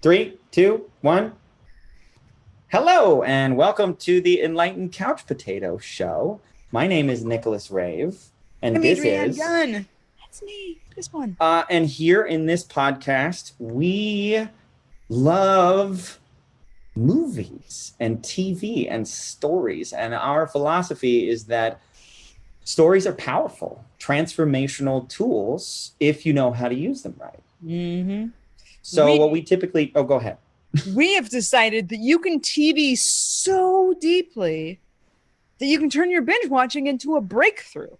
3, 2, 1. Hello, and welcome to the Enlightened Couch Potato Show. My name is Nicholas Rave, and I'm this Adrianne is Gunn. That's me. This one. And here in this podcast, we love movies and TV and stories. And our philosophy is that stories are powerful, transformational tools if you know how to use them right. Mm-hmm. So what we typically, go ahead. We have decided that you can TV so deeply that you can turn your binge watching into a breakthrough.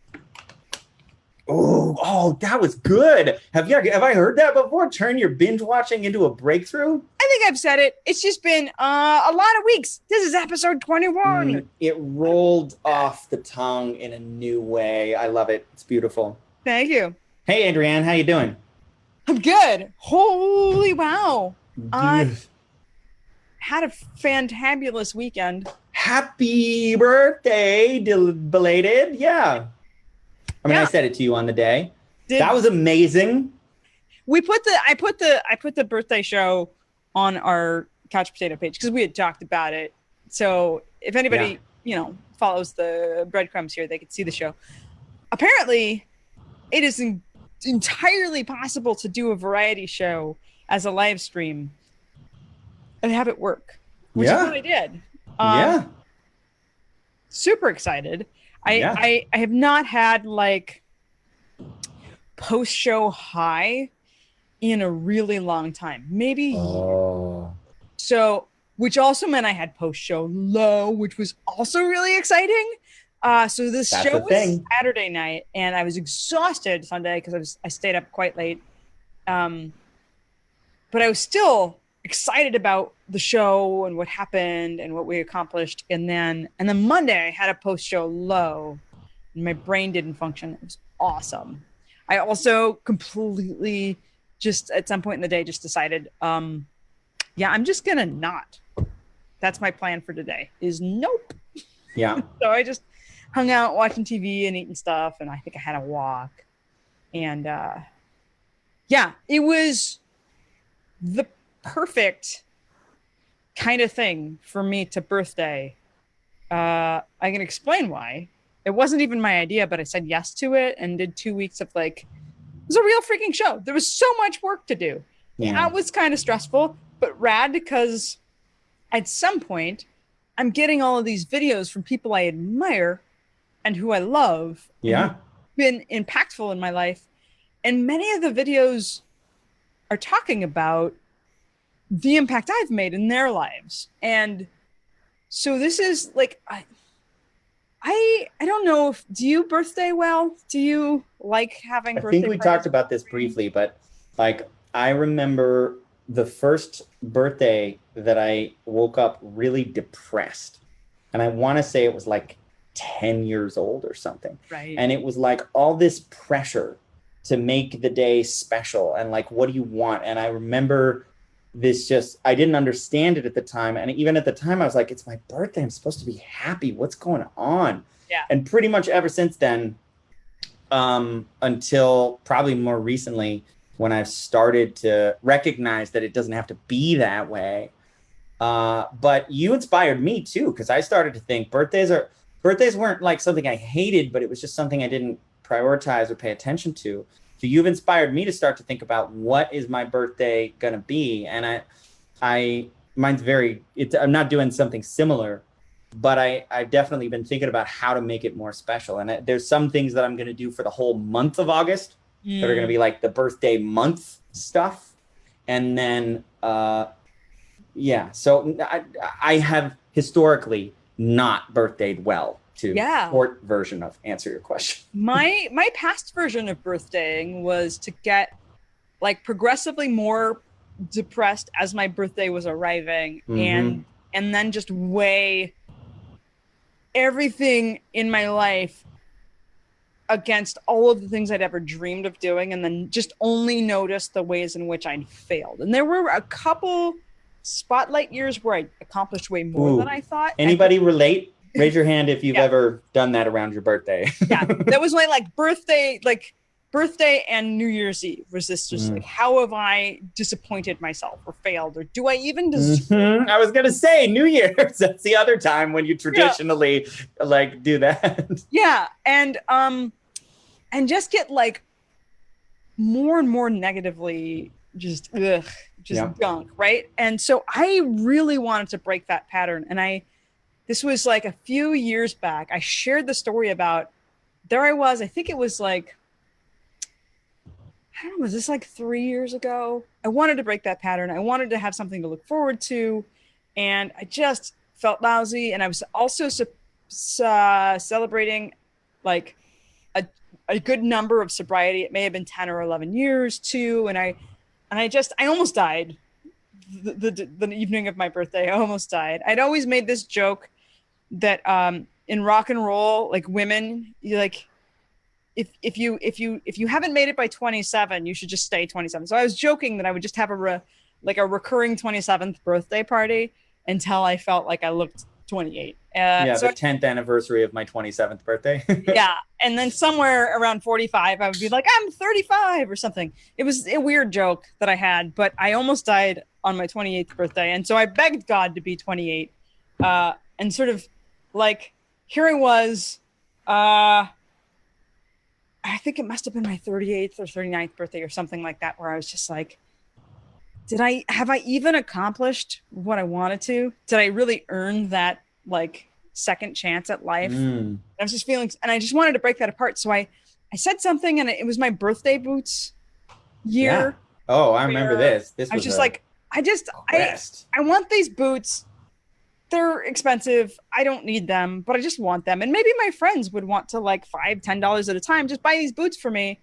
Oh, that was good. Have I heard that before? Turn your binge watching into a breakthrough? I think I've said it. It's just been a lot of weeks. This is episode 21. It rolled off the tongue in a new way. I love it. It's beautiful. Thank you. Hey, Adrianne, how you doing? I'm good. Holy wow. I had a fantabulous weekend. Happy birthday, belated. Yeah. I said it to you on the day. That was amazing. I put the birthday show on our Couch Potato page because we had talked about it. So if anybody, follows the breadcrumbs here, they could see the show. Apparently, it is entirely possible to do a variety show as a live stream and have it work, which is what I did. Super excited. I have not had like post-show high in a really long time, maybe so, which also meant I had post-show low, which was also really exciting. So this show was Saturday night, and I was exhausted Sunday because I stayed up quite late. But I was still excited about the show and what happened and what we accomplished. And then Monday I had a post-show low, and my brain didn't function. It was awesome. I also completely just at some point in the day just decided, I'm just gonna not. That's my plan for today. Is nope. Yeah. So I just hung out watching TV and eating stuff, and I think I had a walk. And it was the perfect kind of thing for me to birthday. I can explain why. It wasn't even my idea, but I said yes to it and did 2 weeks of it was a real freaking show. There was so much work to do. Yeah, it was kind of stressful, but rad because at some point I'm getting all of these videos from people I admire and who I love. Yeah. Been impactful in my life. And many of the videos are talking about the impact I've made in their lives. And so this is I don't know do you birthday well? Do you like having birthday? I think we talked about this briefly, but I remember the first birthday that I woke up really depressed. And I want to say it was 10 years old or something. Right. And it was all this pressure to make the day special. And what do you want? And I remember I didn't understand it at the time. And even at the time I was like, it's my birthday. I'm supposed to be happy. What's going on? Yeah. And pretty much ever since then, until probably more recently, when I've started to recognize that it doesn't have to be that way. But you inspired me too, because I started to think birthdays weren't something I hated, but it was just something I didn't prioritize or pay attention to. So you've inspired me to start to think about what is my birthday going to be. And mine's I'm not doing something similar, but I've definitely been thinking about how to make it more special. And there's some things that I'm going to do for the whole month of August that are going to be the birthday month stuff. And then, so I have historically not birthdayed well. Short version of answer your question. My past version of birthdaying was to get progressively more depressed as my birthday was arriving, and then just weigh everything in my life against all of the things I'd ever dreamed of doing, and then just only notice the ways in which I'd failed. And there were a couple spotlight years where I accomplished way more than I thought. Anybody relate? Raise your hand if you've ever done that around your birthday. That was my birthday, birthday and New Year's Eve was this just like, how have I disappointed myself or failed, or do I even deserve? I was gonna say New Year's. That's the other time when you traditionally like do that. Yeah, and just get like more and more negatively just gunk, right? And so I really wanted to break that pattern, and this was like a few years back. I shared the story about there I was. I think it was like, I don't know, was this like 3 years ago? I wanted to break that pattern. I wanted to have something to look forward to. And I just felt lousy. And I was also celebrating like a good number of sobriety. It may have been 10 or 11 years too. And I almost died the evening of my birthday. I almost died. I'd always made this joke that in rock and roll, like women, you like, if you haven't made it by 27, you should just stay 27. So I was joking that I would just have a recurring 27th birthday party until I felt like I looked 28. So the 10th anniversary of my 27th birthday. Yeah, and then somewhere around 45, I would be like, I'm 35 or something. It was a weird joke that I had, but I almost died on my 28th birthday, and so I begged God to be 28, and sort of like here I was. I think it must have been my 38th or 39th birthday or something like that, where I was just like, have I even accomplished what I wanted to? Did I really earn that like second chance at life? I was just feeling, and I just wanted to break that apart. So I said something, and it was my birthday boots year. Yeah. Oh, I remember this. I was just like, I want these boots. They're expensive. I don't need them, but I just want them. And maybe my friends would want to like $5-10 at a time, just buy these boots for me.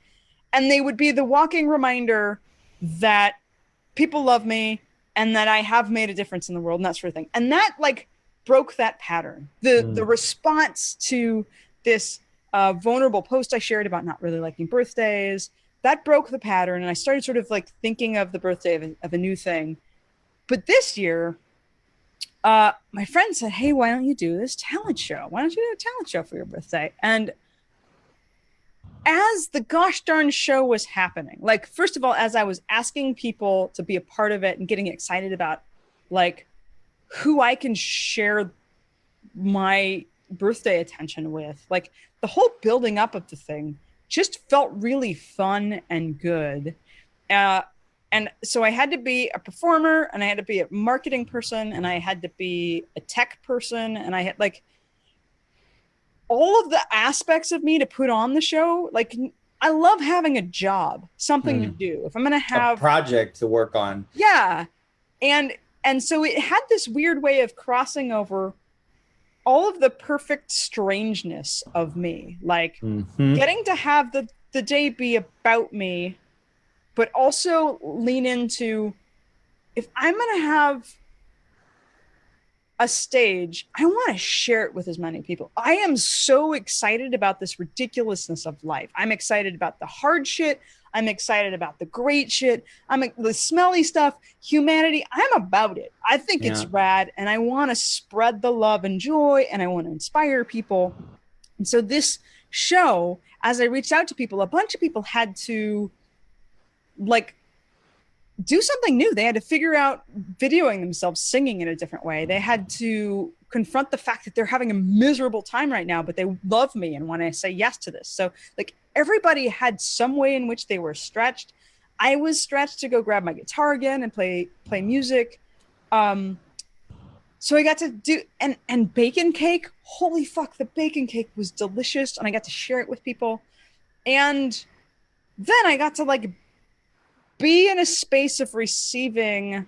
And they would be the walking reminder that people love me and that I have made a difference in the world and that sort of thing. And that like broke that pattern. The response to this vulnerable post I shared about not really liking birthdays, that broke the pattern. And I started sort of like thinking of the birthday of a new thing. But this year, my friend said, hey, why don't you do this talent show? Why don't you do a talent show for your birthday? And as the gosh darn show was happening, like, first of all, as I was asking people to be a part of it and getting excited about like who I can share my birthday attention with, like the whole building up of the thing just felt really fun and good. And so I had to be a performer, and I had to be a marketing person, and I had to be a tech person, and I had like all of the aspects of me to put on the show. Like, I love having a job, something to do. If I'm going to have a project to work on. Yeah. And so it had this weird way of crossing over all of the perfect strangeness of me, like getting to have the day be about me, but also lean into, if I'm going to have a stage, I want to share it with as many people. I am so excited about this ridiculousness of life. I'm excited about the hard shit. I'm excited about the great shit. The smelly stuff, humanity. I'm about it. I think it's rad, and I want to spread the love and joy, and I want to inspire people. And so this show, as I reached out to people, a bunch of people had to like do something new. They had to figure out videoing themselves singing in a different way. They had to confront the fact that they're having a miserable time right now, but they love me and want to say yes to this. So like everybody had some way in which they were stretched. I was stretched to go grab my guitar again and play music. So I got to do, and bacon cake, holy fuck, the bacon cake was delicious, and I got to share it with people. And then I got to like be in a space of receiving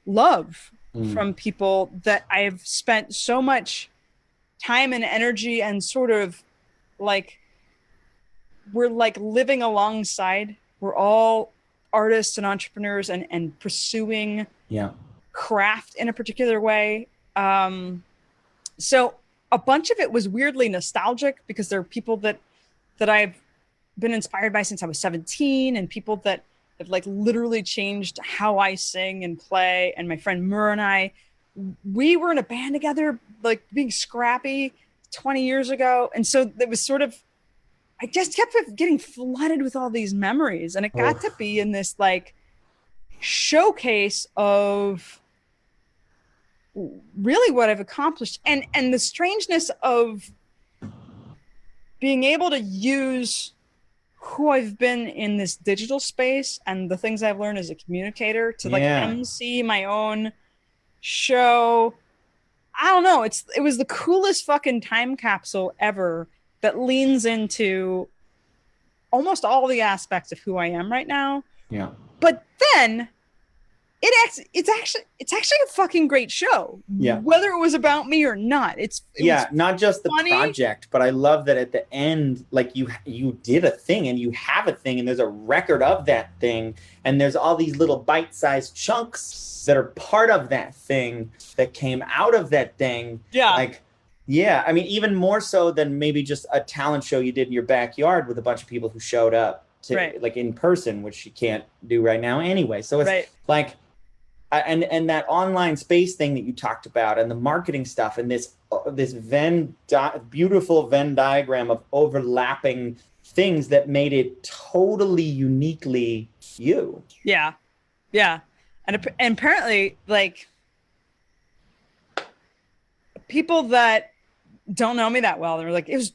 love from people that I've spent so much time and energy and sort of like, we're like living alongside. We're all artists and entrepreneurs and pursuing craft in a particular way. So a bunch of it was weirdly nostalgic because there are people that I've been inspired by since I was 17, and people that have like literally changed how I sing and play. And my friend Mur and I, we were in a band together, like being scrappy 20 years ago. And so it was sort of I just kept getting flooded with all these memories, and it got to be in this like showcase of really what I've accomplished, and the strangeness of being able to use who I've been in this digital space and the things I've learned as a communicator to like MC my own show. I don't know. It was the coolest fucking time capsule ever that leans into almost all the aspects of who I am right now. Yeah. But then it's actually a fucking great show. Yeah. Whether it was about me or not. It was not just the funny. project, but I love that at the end, like you did a thing and you have a thing and there's a record of that thing and there's all these little bite-sized chunks that are part of that thing that came out of that thing. Yeah. Like, yeah, I mean, even more so than maybe just a talent show you did in your backyard with a bunch of people who showed up to like in person, which you can't do right now anyway. So it's like, and that online space thing that you talked about and the marketing stuff and this beautiful Venn diagram of overlapping things that made it totally uniquely you. Yeah. Yeah. And apparently like people that don't know me that well, they're like, it was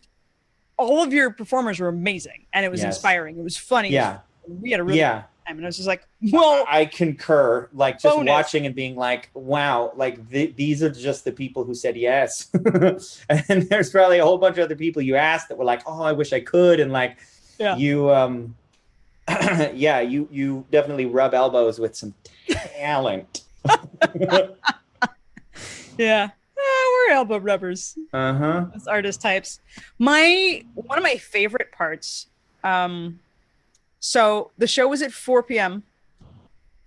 all of your performers were amazing and it was inspiring. It was funny. Yeah. We had a really good time. And I was just like, well, I concur. Like just watching and being like, wow, like these are just the people who said yes. And there's probably a whole bunch of other people you asked that were like, oh, I wish I could. And like you, you definitely rub elbows with some talent. Yeah. We're elbow rubbers. As artist types. One of my favorite parts, so the show was at 4 p.m.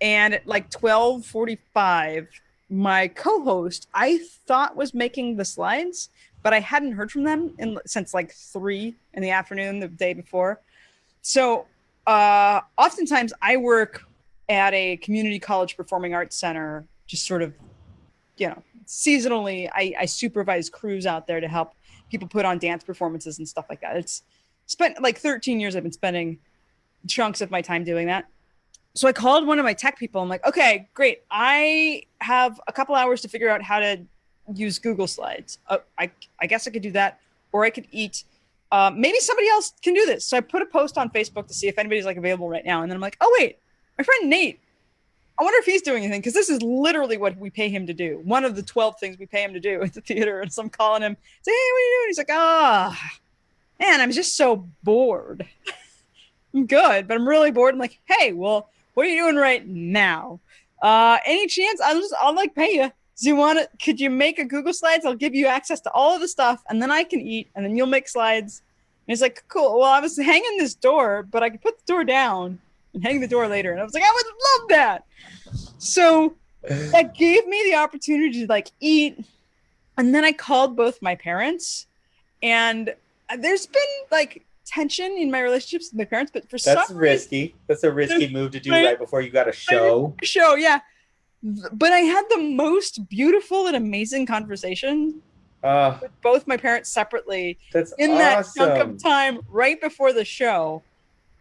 and at like 12:45, my co-host, I thought was making the slides, but I hadn't heard from them since like 3 in the afternoon the day before. So oftentimes I work at a community college performing arts center, just sort of, seasonally. I supervise crews out there to help people put on dance performances and stuff like that. It's spent like 13 years I've been spending chunks of my time doing that. So I called one of my tech people. I'm like, okay, great. I have a couple hours to figure out how to use Google Slides. I guess I could do that, or I could eat. Maybe somebody else can do this. So I put a post on Facebook to see if anybody's like available right now. And then I'm like, oh wait, my friend Nate, I wonder if he's doing anything, because this is literally what we pay him to do. One of the 12 things we pay him to do at the theater. And so I'm calling him, say, hey, what are you doing? He's like, man, I'm just so bored. I'm good, but I'm really bored. I'm like, hey, well, what are you doing right now? Any chance I'll like pay you. Do you want it? Could you make a Google Slides? I'll give you access to all of the stuff, and then I can eat, and then you'll make slides. And he's like, cool. Well, I was hanging this door, but I could put the door down and hang the door later. And I was like, I would love that. So that gave me the opportunity to like eat. And then I called both my parents, and there's been like tension in my relationships with my parents, but for some reason, risky. That's a risky move to do right before you got a show. Yeah. But I had the most beautiful and amazing conversation with both my parents separately that chunk of time right before the show.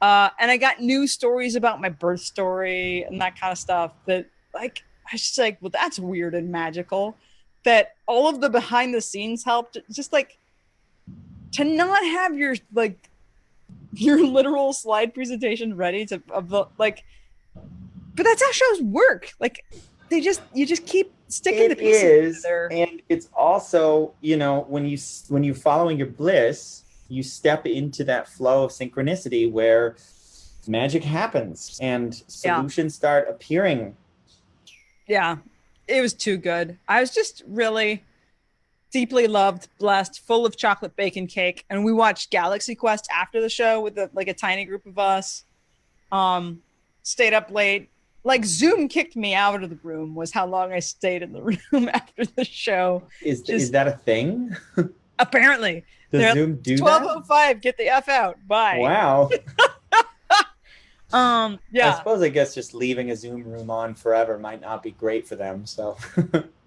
And I got new stories about my birth story and that kind of stuff that like, I was just like, well, that's weird and magical. That all of the behind the scenes helped, just like to not have your literal slide presentation ready but that's how shows work. Like you just keep sticking the pieces together. And it's also, when you're following your bliss, you step into that flow of synchronicity where magic happens and solutions start appearing. Yeah, it was too good. I was just really deeply loved, blessed, full of chocolate bacon cake. And we watched Galaxy Quest after the show with a tiny group of us. Stayed up late. Like Zoom kicked me out of the room was how long I stayed in the room after the show. Is that a thing? Apparently. Does Zoom do 12:05, get the F out. Bye. Wow. Yeah. I guess just leaving a Zoom room on forever might not be great for them. So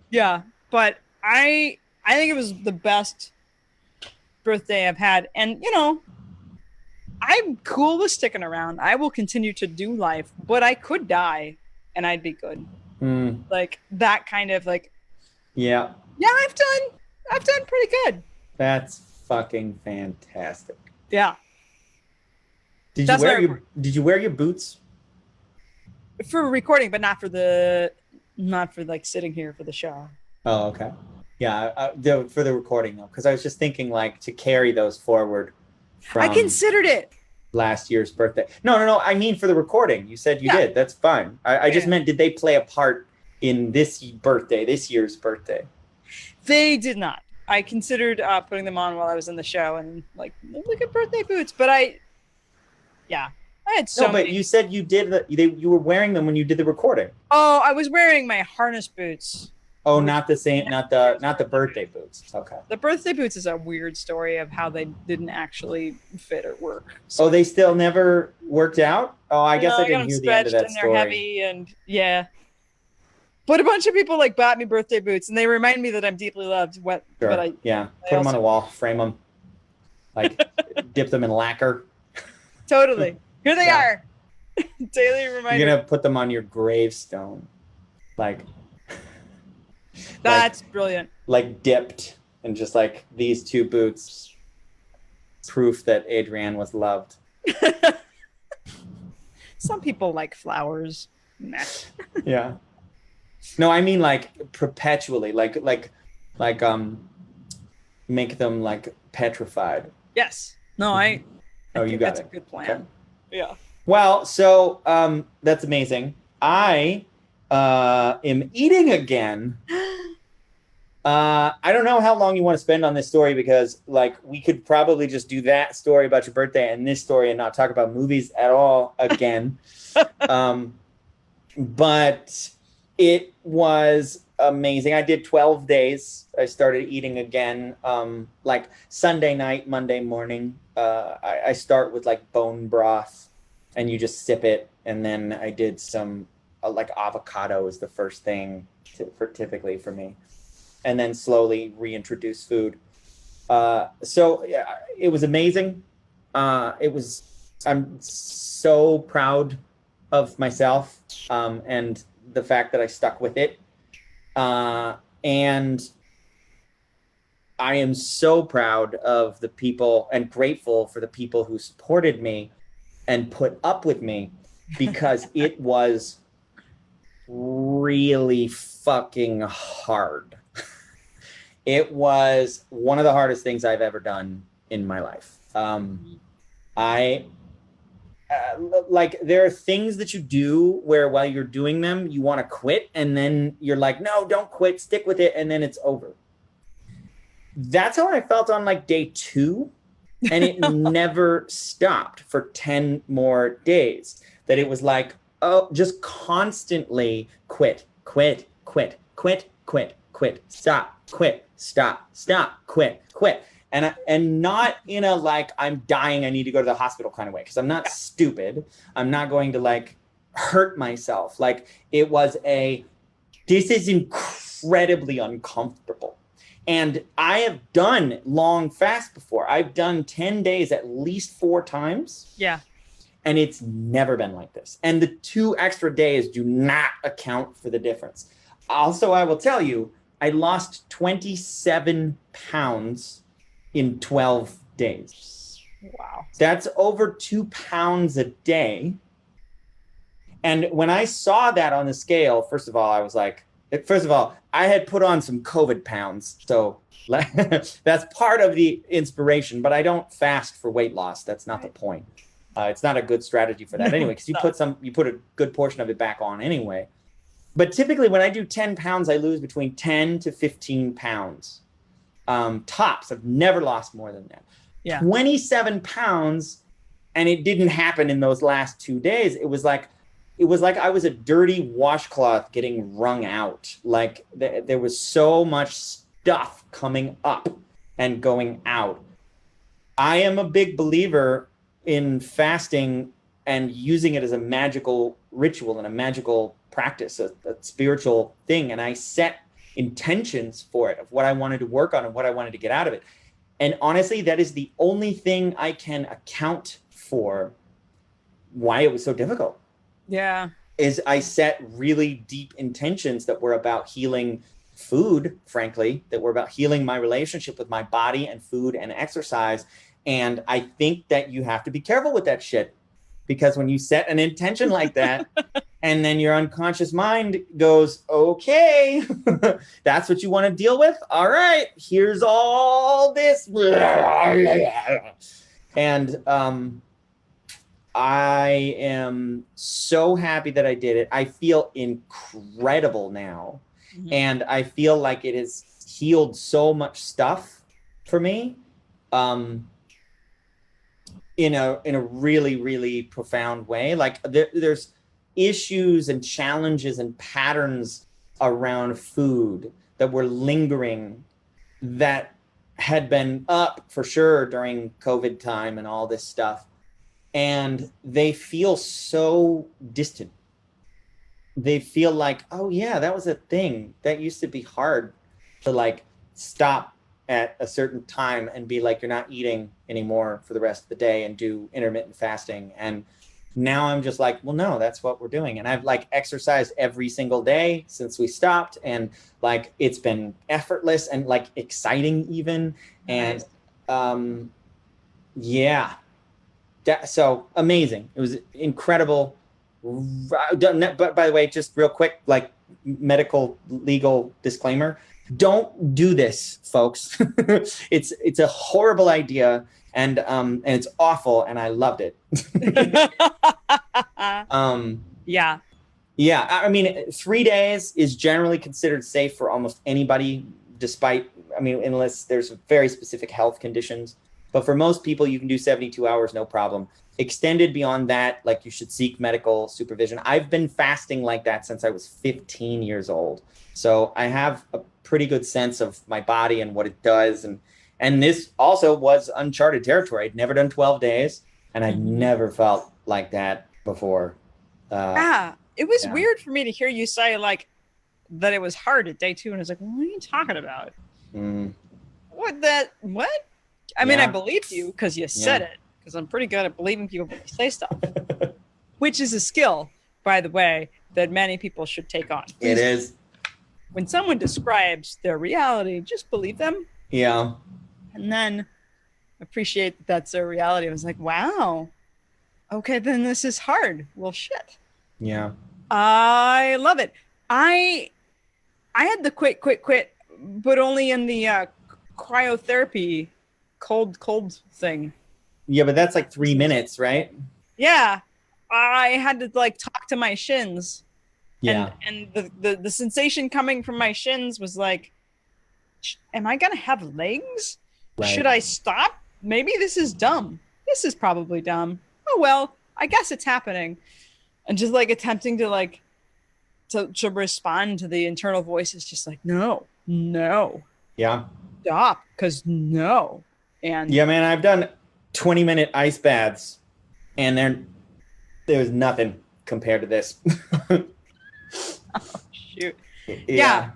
yeah. But I think it was the best birthday I've had. And I'm cool with sticking around. I will continue to do life, but I could die and I'd be good. Like that kind of like, yeah. Yeah, I've done pretty good. That's fucking fantastic. Yeah. Did you wear your boots? For recording, but not for like sitting here for the show. Oh, okay. Yeah, for the recording though, because I was just thinking like to carry those forward. I considered it. Last year's birthday. No. I mean for the recording. You said you did. That's fine. I just meant, did they play a part in this year's birthday? They did not. I considered putting them on while I was in the show and like, look at birthday boots. But I had so many. But you said you did. You were wearing them when you did the recording. Oh, I was wearing my harness boots. Oh, not the same. Not the birthday boots. Okay. The birthday boots is a weird story of how they didn't actually fit or work. So, oh, they still never worked out? Oh, I guess I didn't hear the end of that story. They're heavy and But a bunch of people like bought me birthday boots, and they remind me that I'm deeply loved. Sure. But Put them on the wall, frame them, like dip them in lacquer. Totally. Here they are. Daily reminder. You're gonna put them on your gravestone, like. That's brilliant. Like dipped and just like these two boots, proof that Adrianne was loved. Some people like flowers. Nah. Yeah. No, I mean like perpetually, like make them like petrified. Yes. No, I you got that's it. A good plan. Okay. Yeah. Well, so that's amazing. I am eating again. I don't know how long you want to spend on this story because like we could probably just do that story about your birthday and this story and not talk about movies at all again. But it was amazing. I did 12 days. I started eating again like Sunday night, Monday morning. I start with like bone broth and you just sip it. And then I did some like avocado is the first thing typically for me. And then slowly reintroduce food. So yeah, it was amazing. I'm so proud of myself and the fact that I stuck with it. And I am so proud of the people and grateful for the people who supported me and put up with me because it was really fucking hard. It was one of the hardest things I've ever done in my life. Like there are things that you do where while you're doing them, you want to quit. And then you're like, no, don't quit, stick with it. And then it's over. That's how I felt on like day 2. And it never stopped for 10 more days. That it was like, oh, just constantly quit, stop, quit, stop, quit. And not in a like I'm dying, I need to go to the hospital kind of way, because I'm not stupid. I'm not going to like hurt myself. Like it was this is incredibly uncomfortable. And I have done long fasts before. I've done 10 days at least 4 times. Yeah. And it's never been like this. And the 2 extra days do not account for the difference. Also, I will tell you, I lost 27 pounds in 12 days. Wow. That's over 2 pounds a day. And when I saw that on the scale, first of all, I was like, I had put on some COVID pounds. So that's part of the inspiration, but I don't fast for weight loss. That's not the point. It's not a good strategy for that anyway, because you put a good portion of it back on anyway. But typically when I do 10 pounds, I lose between 10 to 15 pounds. Tops. I've never lost more than that. Yeah. 27 pounds, and it didn't happen in those last 2 days. It was like I was a dirty washcloth getting wrung out. Like there was so much stuff coming up and going out. I am a big believer in fasting and using it as a magical ritual and a magical practice, a spiritual thing. And I set intentions for it of what I wanted to work on and what I wanted to get out of it. And honestly, that is the only thing I can account for why it was so difficult. Yeah. Is I set really deep intentions that were about healing food, frankly, that were about healing my relationship with my body and food and exercise. And I think that you have to be careful with that shit, because when you set an intention like that, and then your unconscious mind goes, okay, that's what you want to deal with. All right, here's all this. And I am so happy that I did it. I feel incredible now. Mm-hmm. And I feel like it has healed so much stuff for me in a really, really profound way. Like there's issues and challenges and patterns around food that were lingering that had been up for sure during COVID time and all this stuff. And they feel so distant. They feel like, oh yeah, that was a thing. That used to be hard to like stop at a certain time and be like, you're not eating anymore for the rest of the day and do intermittent fasting. And now I'm just like, well, no, that's what we're doing. And I've like exercised every single day since we stopped. And like, it's been effortless and like exciting even. Nice. And yeah. So amazing. It was incredible. But by the way, just real quick, like medical legal disclaimer, don't do this, folks. It's a horrible idea, and it's awful, and I loved it. Yeah. Yeah. I mean, 3 days is generally considered safe for almost anybody, unless there's very specific health conditions. But for most people, you can do 72 hours, no problem. Extended beyond that, like you should seek medical supervision. I've been fasting like that since I was 15 years old. So I have a pretty good sense of my body and what it does. And this also was uncharted territory. I'd never done 12 days, and I'd never felt like that before. It was weird for me to hear you say like that it was hard at day 2. And I was like, what are you talking about? What? I mean, I believed you because you said it, because I'm pretty good at believing people when they say stuff, which is a skill, by the way, that many people should take on. It is. When someone describes their reality, just believe them. Yeah. And then appreciate that that's their reality. I was like, wow. Okay, then this is hard. Well, shit. Yeah. I love it. I had the quit, but only in the cryotherapy cold thing. Yeah, but that's like 3 minutes, right? Yeah. I had to like talk to my shins. Yeah. And the sensation coming from my shins was like, am I gonna have legs? Right. Should I stop? Maybe this is dumb. This is probably dumb. Oh well, I guess it's happening. And just like attempting to like to respond to the internal voices, just like, no. Yeah. Stop, because no. And yeah, man, I've done 20-minute ice baths, and there's nothing compared to this. Oh, shoot. Yeah.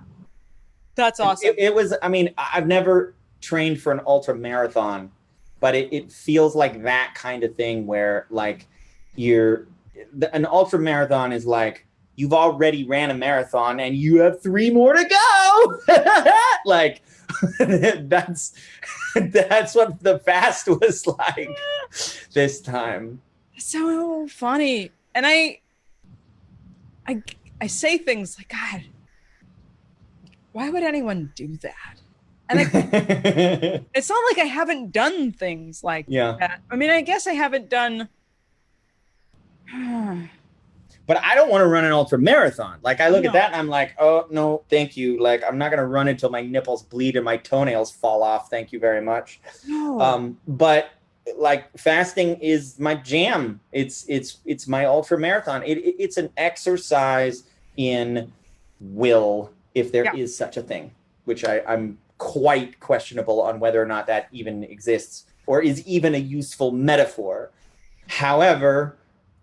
That's awesome. It was, I mean, I've never trained for an ultra marathon, but it feels like that kind of thing where like an ultra marathon is like, you've already ran a marathon and you have 3 more to go. Like, that's what the fast was like this time. So funny. And I say things like, God, why would anyone do that? And it's not like I haven't done things like that. I mean, I guess I haven't done. But I don't want to run an ultra marathon. Like I look at that and I'm like, oh no, thank you. Like I'm not going to run until my nipples bleed and my toenails fall off. Thank you very much. No. But like fasting is my jam. It's my ultra marathon. It's an exercise in will, if there is such a thing, which I'm quite questionable on whether or not that even exists or is even a useful metaphor. However,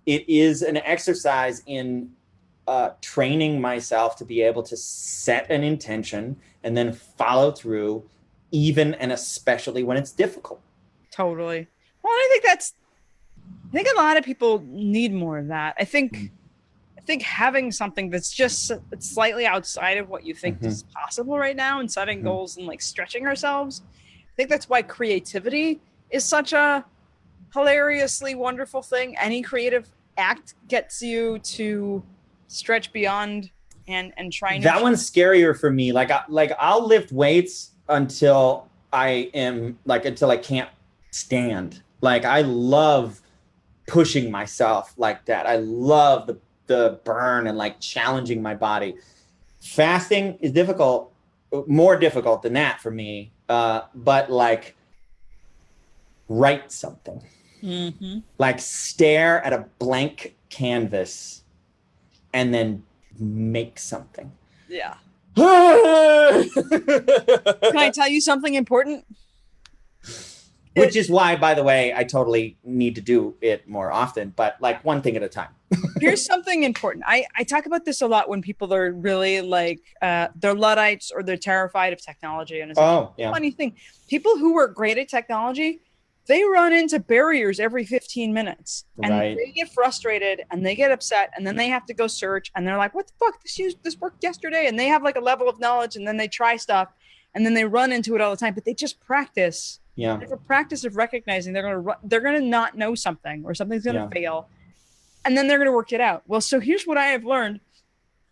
it is an exercise in training myself to be able to set an intention and then follow through, even and especially when it's difficult. Totally. Well, I think I think a lot of people need more of that. I think having something that's just slightly outside of what you think is possible right now, and setting goals and like stretching ourselves. I think that's why creativity is such a hilariously wonderful thing. Any creative act gets you to stretch beyond and try new That one's scarier for me. Like I'll lift weights until I can't stand. Like I love pushing myself like that. I love the burn and like challenging my body. Fasting is difficult, more difficult than that for me. But like write something. Like stare at a blank canvas and then make something. Yeah. Can I tell you something important? Which is why, by the way, I totally need to do it more often, but like one thing at a time. Here's something important. I talk about this a lot when people are really like, they're Luddites or they're terrified of technology. And it's a funny thing. People who are great at technology, they run into barriers every 15 minutes and they get frustrated and they get upset and then they have to go search and they're like, what the fuck? This worked yesterday. And they have like a level of knowledge and then they try stuff and then they run into it all the time, but they just practice. Yeah. They have a practice of recognizing they're going to not know something or something's going to fail. And then they're going to work it out. Well, so here's what I have learned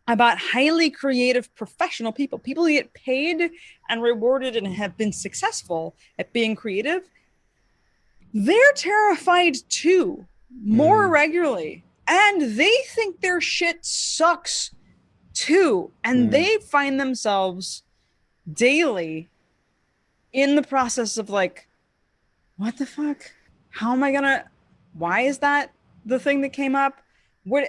about highly creative professional people who get paid and rewarded and have been successful at being creative. They're terrified too, more regularly. And they think their shit sucks too. And they find themselves daily in the process of like, what the fuck? How am I gonna, why is that the thing that came up?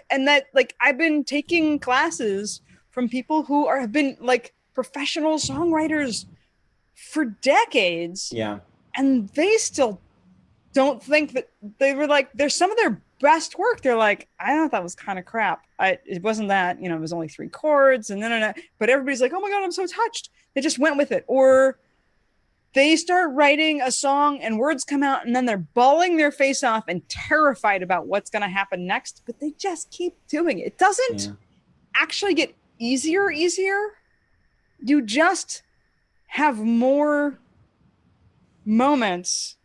And that like, I've been taking classes from people who have been like professional songwriters for decades. Yeah. And they still don't think that they were like, there's some of their best work. They're like, I thought that was kind of crap. It wasn't that, it was only 3 chords and no. But everybody's like, oh my God, I'm so touched. They just went with it. Or they start writing a song and words come out and then they're bawling their face off and terrified about what's going to happen next. But they just keep doing it. It doesn't actually get easier. You just have more moments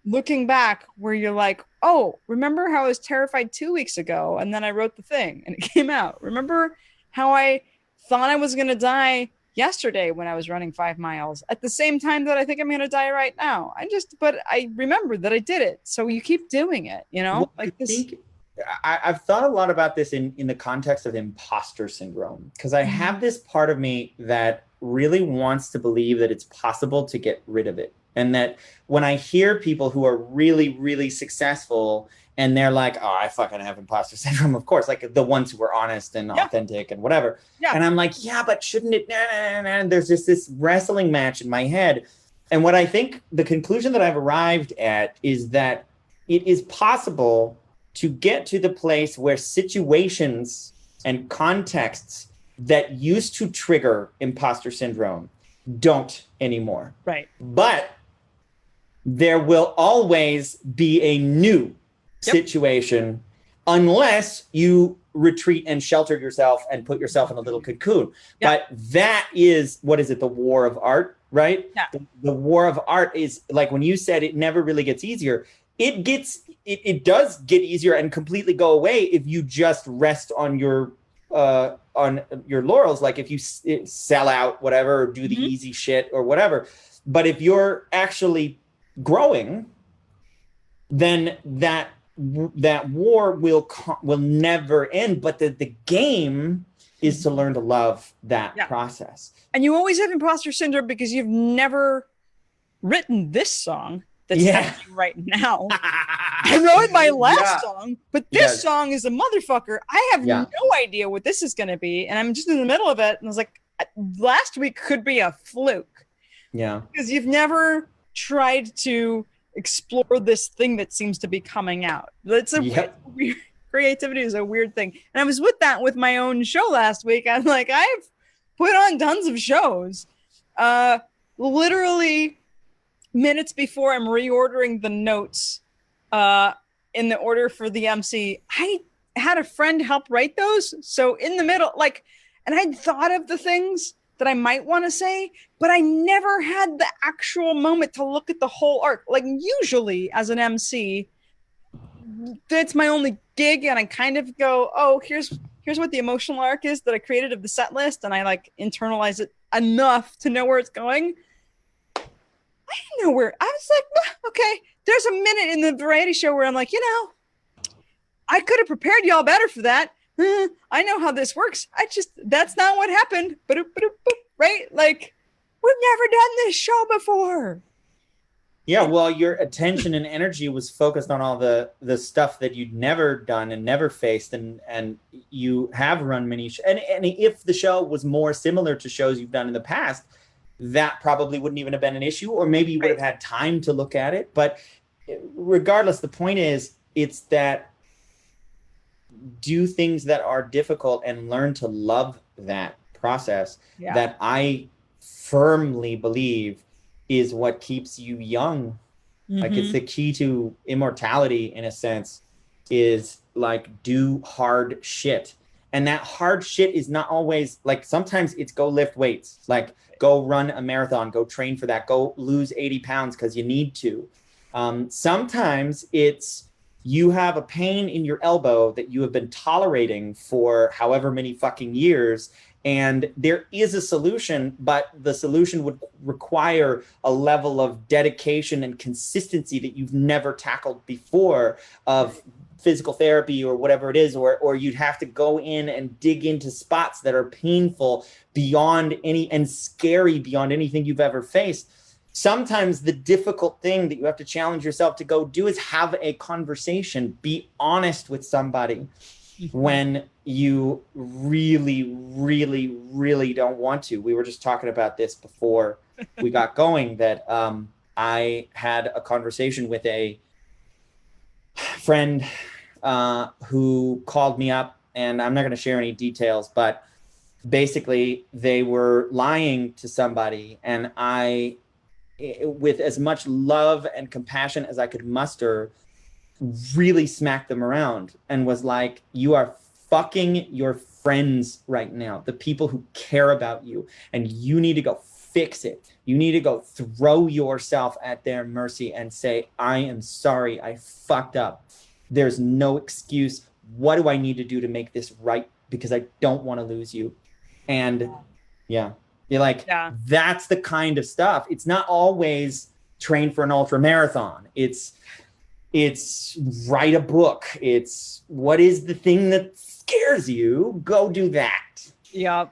looking back where you're like, oh, remember how I was terrified 2 weeks ago and then I wrote the thing and it came out. Remember how I thought I was going to die yesterday when I was running 5 miles at the same time that I think I'm going to die right now. But I remember that I did it. So you keep doing it, Well, like this. I've thought a lot about this in the context of imposter syndrome, because I have this part of me that really wants to believe that it's possible to get rid of it. And that when I hear people who are really, really successful and they're like, oh, I fucking have imposter syndrome, of course, like the ones who are honest and authentic and whatever. Yeah. And I'm like, yeah, but shouldn't it? And there's just this wrestling match in my head. And what I think the conclusion that I've arrived at is that it is possible to get to the place where situations and contexts that used to trigger imposter syndrome don't anymore. Right. But there will always be a new situation unless you retreat and shelter yourself and put yourself in a little cocoon. But that is, what is it? The war of art, right? Yeah. The war of art is like, when you said it never really gets easier, it does get easier and completely go away if you just rest on your laurels. Like if you sell out whatever, or do the easy shit or whatever. But if you're actually growing, then that war will never end. But the game is to learn to love that process. And you always have imposter syndrome because you've never written this song that's happening right now. I wrote my last song, but this song is a motherfucker. I have no idea what this is going to be. And I'm just in the middle of it. And I was like, last week could be a fluke. Yeah. Because you've never tried to explore this thing that seems to be coming out. It's a weird, creativity is a weird thing. And I was with my own show last week. I'm like, I've put on tons of shows. Literally minutes before I'm reordering the notes in the order for the MC. I had a friend help write those. So in the middle, like, and I'd thought of the things that I might want to say, but I never had the actual moment to look at the whole arc. Like usually as an MC, that's my only gig, and I kind of go, oh, here's what the emotional arc is that I created of the set list, and I like internalize it enough to know where it's going. I didn't know where. I was like, okay, there's a minute in the variety show where I'm like, I could have prepared y'all better for that. I know how this works. That's not what happened. Right? Like, we've never done this show before. Yeah, well, your attention and energy was focused on all the stuff that you'd never done and never faced, and you have run many and if the show was more similar to shows you've done in the past, that probably wouldn't even have been an issue, or maybe you would have had time to look at it. But regardless, the point is, it's that do things that are difficult and learn to love that process that I firmly believe is what keeps you young. Like, it's the key to immortality in a sense, is like, do hard shit. And that hard shit is not always like, sometimes it's go lift weights, like go run a marathon, go train for that, go lose 80 pounds because you need to. Sometimes it's you have a pain in your elbow that you have been tolerating for however many fucking years, and there is a solution, but the solution would require a level of dedication and consistency that you've never tackled before, of physical therapy or whatever it is, or you'd have to go in and dig into spots that are painful beyond any and scary beyond anything you've ever faced. Sometimes the difficult thing that you have to challenge yourself to go do is have a conversation, be honest with somebody when you really, really, really don't want to. We were just talking about this before we got going, that I had a conversation with a friend who called me up, and I'm not going to share any details, but basically they were lying to somebody, and I, with as much love and compassion as I could muster, really smacked them around and was like, you are fucking your friends right now, the people who care about you, and you need to go fix it. You need to go throw yourself at their mercy and say, I am sorry, I fucked up. There's no excuse. What do I need to do to make this right? Because I don't want to lose you. And you're like, that's the kind of stuff. It's not always train for an ultra marathon. It's write a book. It's what is the thing that scares you? Go do that. Yeah.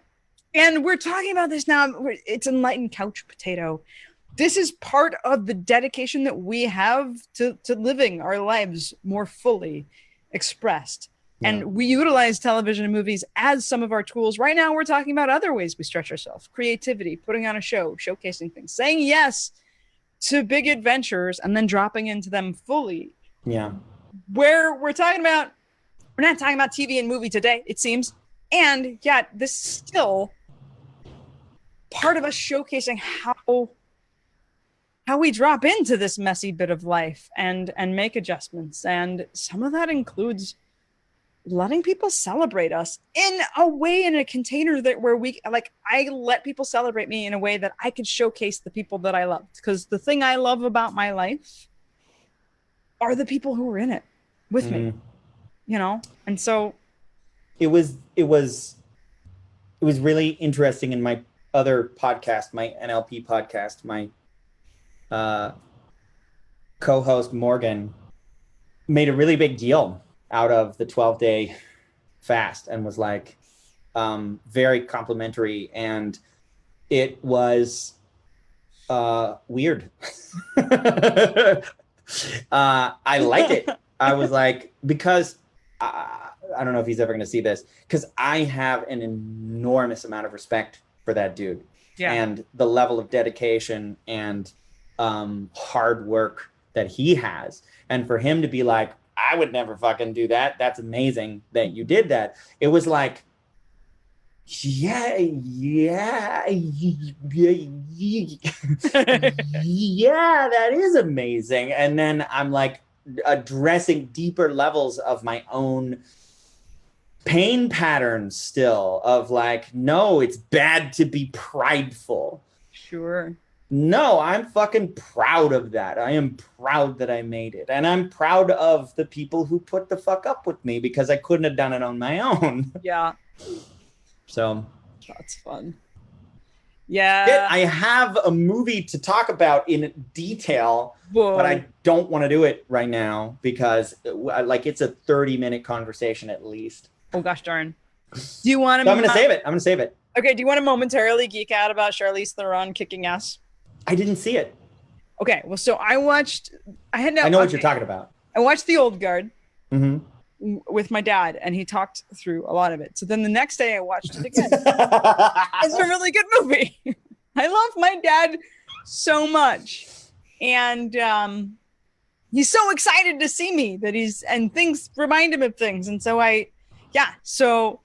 And we're talking about this now. It's Enlightened Couch Potato. This is part of the dedication that we have to living our lives more fully expressed. Yeah. And we utilize television and movies as some of our tools. Right now, we're talking about other ways we stretch ourselves: creativity, putting on a show, showcasing things, saying yes to big adventures, and then dropping into them fully. Yeah. Where we're not talking about TV and movie today, it seems. And yet this is still part of us showcasing how we drop into this messy bit of life and make adjustments. And some of that includes letting people celebrate us in a way, in a container that where we, like, I let people celebrate me in a way that I could showcase the people that I love. Because the thing I love about my life are the people who are in it with me, And so it was really interesting in my other podcast, my NLP podcast, my co-host Morgan made a really big deal out of the 12-day fast and was like, very complimentary, and it was weird. I liked it. I was like, because I don't know if he's ever going to see this, because I have an enormous amount of respect for that dude. Yeah. And the level of dedication and hard work that he has. And for him to be like, I would never fucking do that. That's amazing that you did that. It was like, yeah, that is amazing. And then I'm like, addressing deeper levels of my own pain patterns still of like, no, it's bad to be prideful. Sure. No, I'm fucking proud of that. I am proud that I made it. And I'm proud of the people who put the fuck up with me because I couldn't have done it on my own. Yeah. So that's fun. Yeah. I have a movie to talk about in detail, but I don't want to do it right now because like it's a 30-minute conversation at least. Oh gosh darn. Do you want to I'm going to save it. I'm going to save it. Okay, do you want to momentarily geek out about Charlize Theron kicking ass? I didn't see it. Okay, well, so I know what you're talking about. I watched The Old Guard with my dad, and he talked through a lot of it. So then the next day I watched it again. It's a really good movie. I love my dad so much. And he's so excited to see me and things remind him of things. And so so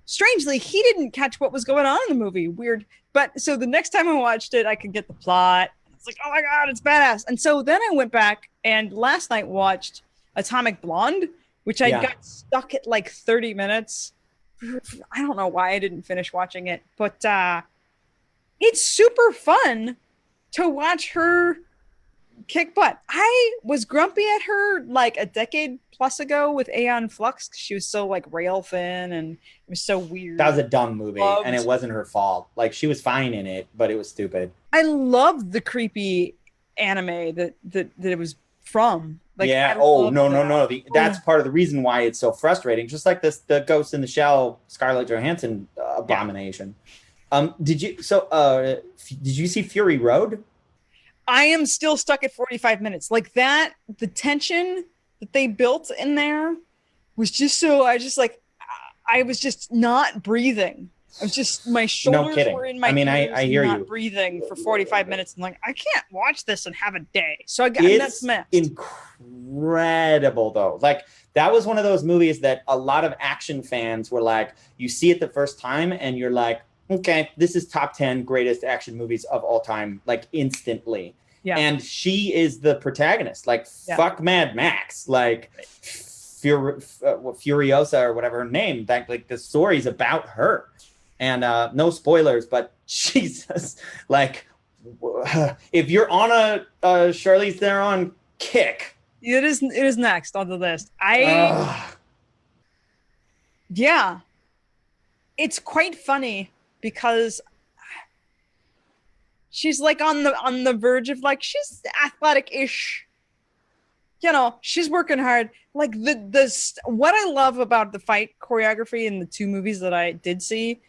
strangely, he didn't catch what was going on in the movie. Weird. But so the next time I watched it, I could get the plot. It's like, oh my God, it's badass. And so then I went back and last night watched Atomic Blonde, which I got stuck at like 30 minutes. I don't know why I didn't finish watching it, but it's super fun to watch her kick butt. I was grumpy at her like a decade plus ago with Aeon Flux. She was so like rail thin and it was so weird. That was a dumb movie and it wasn't her fault. Like she was fine in it, but it was stupid. I loved the creepy anime that it was from. Like, yeah. No. That's part of the reason why it's so frustrating. Just like the Ghost in the Shell Scarlett Johansson abomination. Did you see Fury Road? I am still stuck at 45 minutes. Like that, the tension that they built in there was just so, I was just not breathing. I was just, my shoulders were in my I hear you. Breathing for 45 minutes. And like, I can't watch this and have a day. So that's incredible though. Like that was one of those movies that a lot of action fans were like, you see it the first time and you're like, okay, this is top 10 greatest action movies of all time, like instantly. Yeah. And she is the protagonist. Like, fuck Mad Max. Like, Furiosa or whatever her name. That, like, the story's about her. And no spoilers, but Jesus. Like, if you're on a Charlize Theron kick. It is next on the list. Yeah. It's quite funny. Because she's like on the verge of like she's athletic-ish, she's working hard. Like what I love about the fight choreography in the two movies that I did see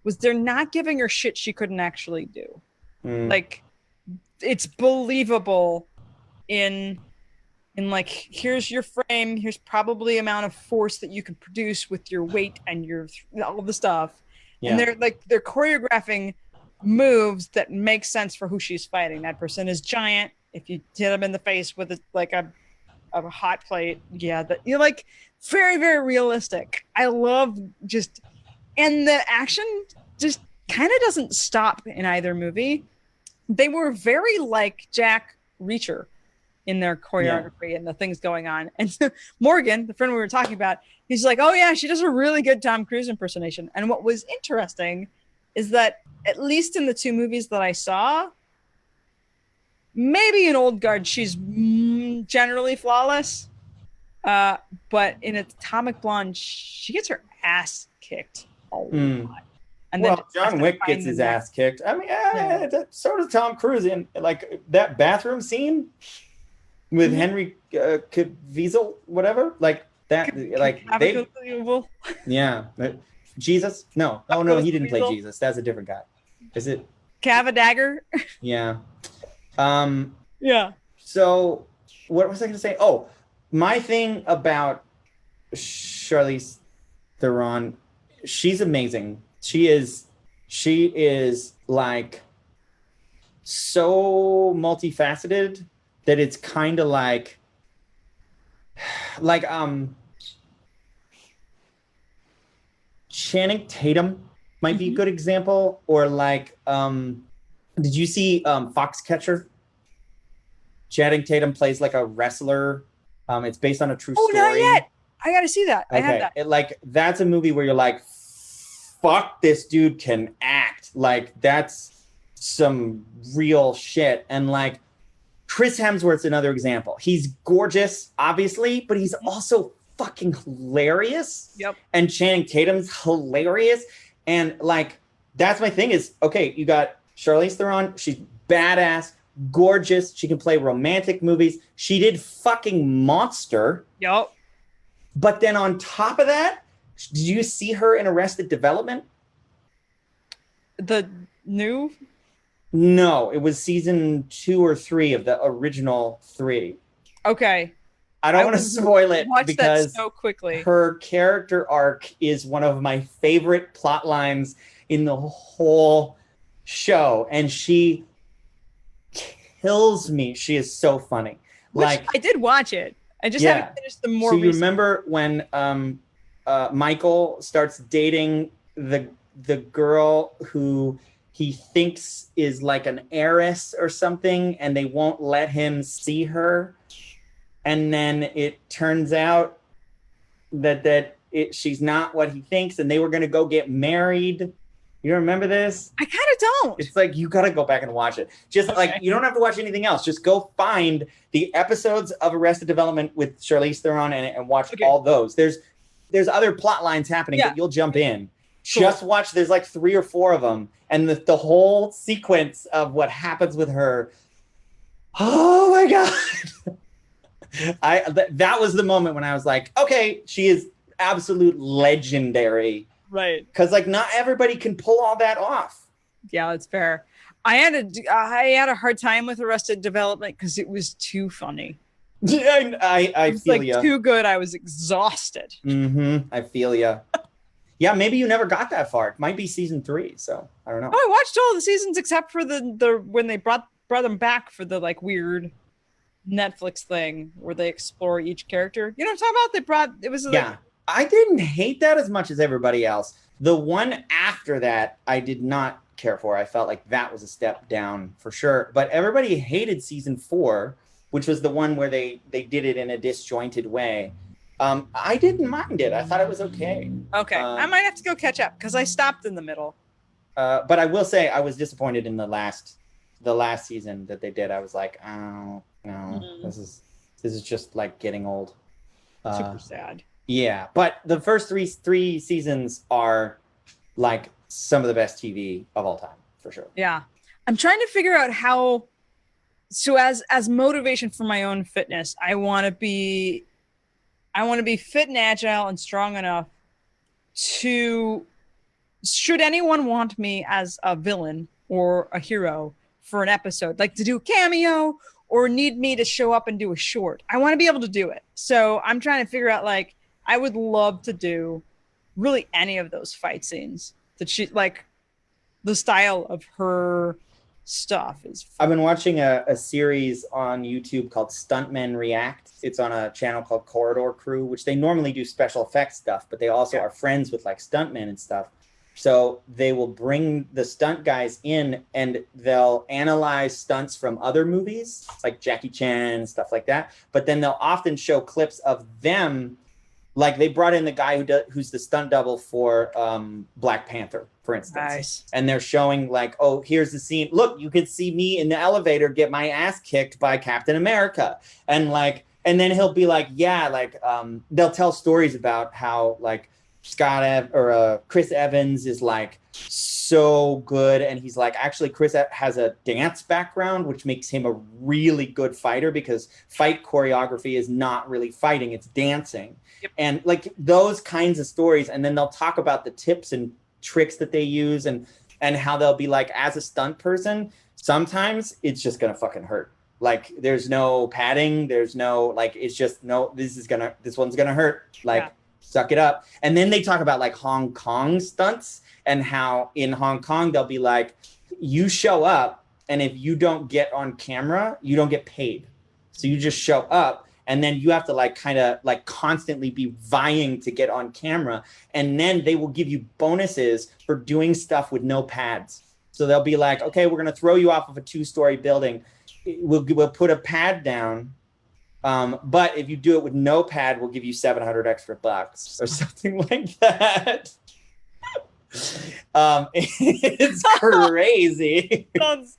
was they're not giving her shit she couldn't actually do. Like it's believable in like here's your frame, here's probably amount of force that you can produce with your weight and your all the stuff. Yeah. And they're choreographing moves that make sense for who she's fighting. That person is giant. If you hit them in the face with a hot plate, you're like very, very realistic. I love and the action just kind of doesn't stop in either movie. They were very like Jack Reacher in their choreography and the things going on. And so Morgan, the friend we were talking about, he's like, oh yeah, she does a really good Tom Cruise impersonation. And what was interesting is that at least in the two movies that I saw, maybe in Old Guard, she's generally flawless. But in Atomic Blonde, she gets her ass kicked a lot. And then John Wick gets his ass kicked. I mean, so does Tom Cruise in like that bathroom scene with Henry Cavill, whatever, like that, like they, yeah, Jesus, no, oh no, he didn't play Jesus. That's a different guy. Is it Cavadagger? Yeah. Yeah. So, what was I going to say? Oh, my thing about Charlize Theron, she's amazing. She is like so multifaceted that it's kind of like Channing Tatum might be a good example, or like did you see Foxcatcher? Channing Tatum plays like a wrestler It's based on a true Oh, story. not yet. I gotta see that. I have that. That's a movie where you're like, fuck, this dude can act. Like, that's some real shit. And like, Chris Hemsworth's another example. He's gorgeous, obviously, but he's also fucking hilarious. Yep. And Channing Tatum's hilarious. And like, that's my thing is, okay, you got Charlize Theron. She's badass, gorgeous. She can play romantic movies. She did fucking Monster. Yep. But then on top of that, did you see her in Arrested Development? The new? No, it was season 2 or 3 of the original 3. Okay. I don't want to spoil it because that so quickly. Her character arc is one of my favorite plot lines in the whole show. And she kills me. She is so funny. I did watch it. I just haven't finished the more. So you remember when Michael starts dating the girl who he thinks is like an heiress or something, and they won't let him see her, and then it turns out that she's not what he thinks, and they were going to go get married. You remember this? I kind of don't. It's like, you got to go back and watch it. Just like, you don't have to watch anything else. Just go find the episodes of Arrested Development with Charlize Theron and watch all those. There's other plot lines happening that you'll jump in. Cool. Just watch. There's like 3 or 4 of them. And the whole sequence of what happens with her. Oh my God. That was the moment when I was like, okay, she is absolute legendary. Right. Because like, not everybody can pull all that off. Yeah, that's fair. I had a hard time with Arrested Development because it was too funny. I feel you. Too good. I was exhausted. I feel you. Yeah, maybe you never got that far. It might be season 3, so I don't know. Oh, I watched all the seasons except for the when they brought them back for the like weird Netflix thing where they explore each character. You know what I'm talking about? It was like, I didn't hate that as much as everybody else. The one after that, I did not care for. I felt like that was a step down for sure. But everybody hated season 4, which was the one where they did it in a disjointed way. I didn't mind it. I thought it was okay. Okay, I might have to go catch up because I stopped in the middle. But I will say I was disappointed in the last season that they did. I was like, oh no, this is just like getting old. Super sad. Yeah, but the first three seasons are like some of the best TV of all time, for sure. Yeah. I'm trying to figure out how, so as motivation for my own fitness, I want to be fit and agile and strong enough to, should anyone want me as a villain or a hero for an episode, like to do a cameo or need me to show up and do a short, I want to be able to do it. So I'm trying to figure out, like, I would love to do really any of those fight scenes that she, like, the style of her stuff is. I've been watching a series on YouTube called Stuntmen React. It's on a channel called Corridor Crew, which they normally do special effects stuff, but they also are friends with like stuntmen and stuff. So they will bring the stunt guys in and they'll analyze stunts from other movies, like Jackie Chan, stuff like that. But then they'll often show clips of them. Like they brought in the guy who's the stunt double for Black Panther, for instance. Nice. And they're showing like, oh, here's the scene. Look, you can see me in the elevator get my ass kicked by Captain America. And like, and then he'll be like, yeah, like they'll tell stories about how like Chris Evans is like so good. And he's like, actually, Chris has a dance background, which makes him a really good fighter because fight choreography is not really fighting, it's dancing. Yep. And like those kinds of stories. And then they'll talk about the tips and tricks that they use and how they'll be like, as a stunt person, sometimes it's just going to fucking hurt. Like there's no padding. There's no, like, it's just, no, this one's going to hurt. Like, suck it up. And then they talk about like Hong Kong stunts and how in Hong Kong, they'll be like, you show up and if you don't get on camera, you don't get paid. So you just show up. And then you have to like kind of like constantly be vying to get on camera. And then they will give you bonuses for doing stuff with no pads. So they'll be like, okay, we're going to throw you off of a 2-story building. We'll put a pad down But if you do it with no pad, we'll give you $700 extra or something like that. It's crazy. Sounds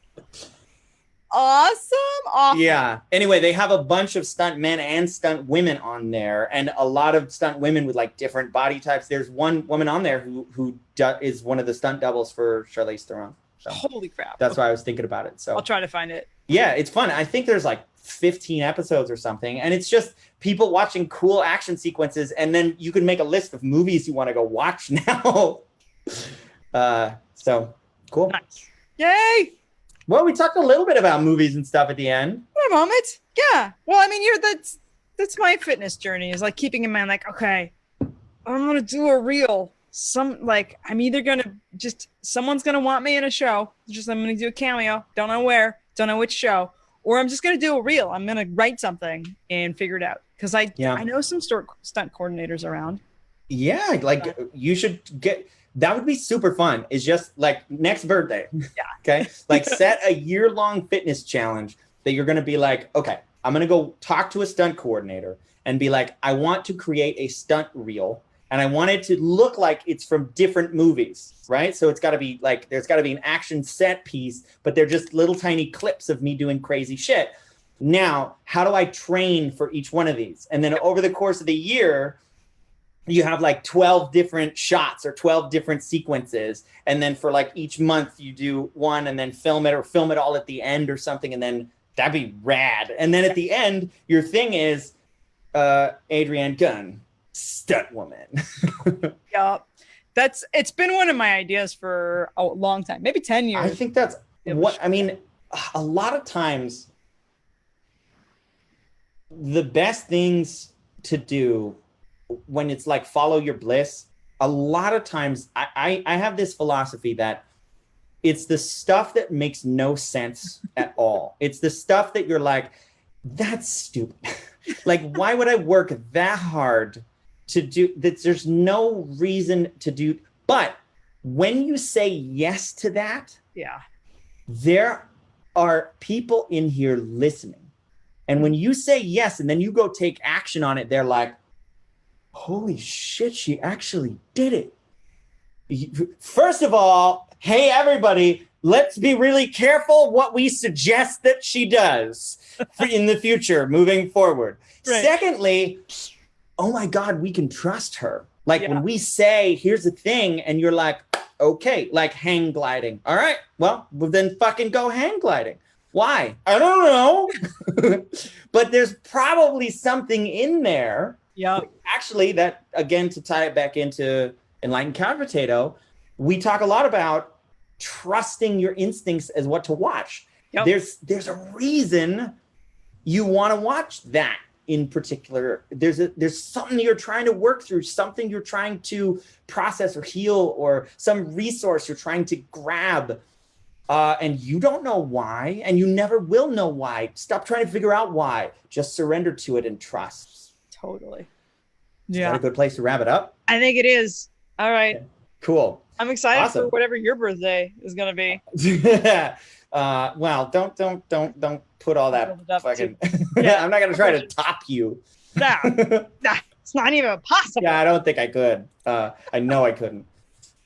awesome. Yeah. Anyway, they have a bunch of stunt men and stunt women on there, and a lot of stunt women with like different body types. There's one woman on there who is one of the stunt doubles for Charlize Theron. So holy crap. That's why I was thinking about it. So I'll try to find it. Yeah, it's fun. I think there's like 15 episodes or something, and it's just people watching cool action sequences, and then you can make a list of movies you want to go watch now. So cool. Nice. Yay. Well, we talked a little bit about movies and stuff at the end. For a moment. Yeah. Well, I mean, that's my fitness journey, is like keeping in mind, like, okay, I'm gonna do a reel. I'm either gonna someone's gonna want me in a show. I'm gonna do a cameo. Don't know where, don't know which show, or I'm just gonna do a reel. I'm gonna write something and figure it out, because I know some stunt coordinators around. Yeah, like you should get. That would be super fun. It's just like next birthday. Yeah. Okay. Like set a year-long fitness challenge that you're going to be like, okay, I'm going to go talk to a stunt coordinator and be like, I want to create a stunt reel, and I want it to look like it's from different movies, right? So it's got to be like, there's got to be an action set piece, but they're just little tiny clips of me doing crazy shit. Now, how do I train for each one of these? And then over the course of the year, you have like 12 different shots or 12 different sequences. And then for like each month you do one and then film it all at the end or something. And then that'd be rad. And then at the end, your thing is Adrianne Gunn, stunt woman. Yeah. It's been one of my ideas for a long time, maybe 10 years. I think that's a lot of times the best things to do when it's like follow your bliss, a lot of times I have this philosophy that it's the stuff that makes no sense at all. It's the stuff that you're like, that's stupid. Like, why would I work that hard to do that? There's no reason to do. But when you say yes to that, there are people in here listening. And when you say yes and then you go take action on it, they're like, holy shit, she actually did it. First of all, hey, everybody, let's be really careful what we suggest that she does in the future, moving forward. Right. Secondly, oh my God, we can trust her. Like when we say, here's the thing, and you're like, okay, like hang gliding. All right, well then fucking go hang gliding. Why? I don't know. But there's probably something in there. Yeah. Actually, that, again, to tie it back into Enlightened Couch Potato, we talk a lot about trusting your instincts as what to watch. Yep. There's a reason you want to watch that in particular. There's something you're trying to work through, something you're trying to process or heal, or some resource you're trying to grab. And you don't know why, and you never will know why. Stop trying to figure out why. Just surrender to it and trust. Totally. Is that a good place to wrap it up? I think it is. All right. Okay. Cool. I'm excited for whatever your birthday is going to be. Well, don't put all that fucking. I'm not going to try to top you. Nah, it's not even possible. Yeah, I don't think I could. I know I couldn't.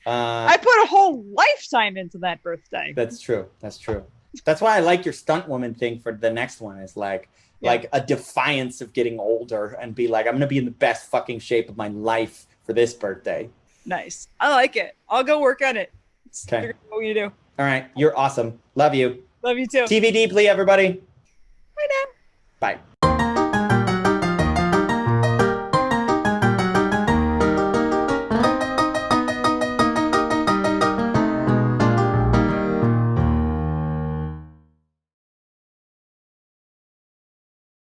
I put a whole lifetime into that birthday. That's true. That's why I like your stunt woman thing for the next one. Is like a defiance of getting older and be like, I'm going to be in the best fucking shape of my life for this birthday. Nice. I like it. I'll go work on it. Okay. What you do. All right. You're awesome. Love you. Love you too. TV deeply, everybody. Bye now. Bye.